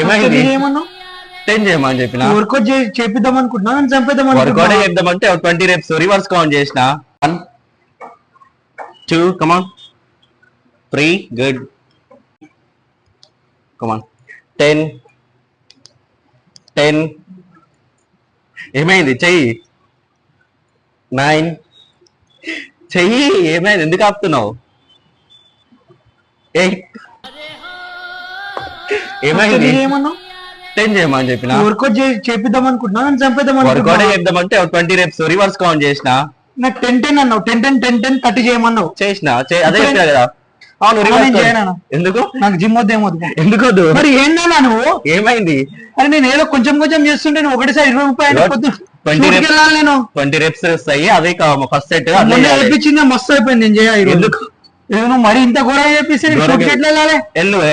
ఏమైంది? ఏమన్నావు? 10 చేయమని చెప్పిన. వర్కౌట్ చేపిద్దాం అనుకుంటున్నా, చంపేద్దాం వర్కౌట్ చేద్దామంటే 20 reps రివర్స్ కౌంట్ చేసిన. 1 2 కమాన్ 3 గుడ్ కమాన్ 10 10 ఏమైంది? చెయ్యి 9 చెయ్యి ఏమైంది? ఎందుకు ఆపుతున్నావు? 8 ఏమైంది? ఏమన్నావు? 10 చేయమని చెప్పిన. వర్కౌట్ చేపిద్దాం అనుకుంటున్నా, చంపేద్దాం వర్కౌట్ చేద్దామంటే 20 reps రివర్స్ కౌంట్ చేసిన. నాకు 10-10 అన్నావు, 10-10 30 చేయమన్నావు. చేసిన అదే చెప్పినా కదా. అవును నేను రివర్స్ చేయను. ఎందుకు? నాకు జిమ్ వద్దు ఏమొద్దు. ఎందుకు వద్దు? మరి ఏంటన్నా నువ్వు? ఏమైంది? అరే నేను ఏదో కొంచెం కొంచెం చేస్తుంటే నువ్వు ఒకటిసారి 20 రూపాయలు 20 reps వెళ్ళాలి. నేను 20 reps వస్తాయి. అదే ఫస్ట్ సెట్ మొన్న చేయించింది మస్తు అయిపోయింది. నేను చేయాలి ఎందుకు? నువ్వు మరి ఇంత ఘోరంగా చేపిస్తే ఘోరంగా- ఎట్లా వెళ్ళాలి? ఎల్లు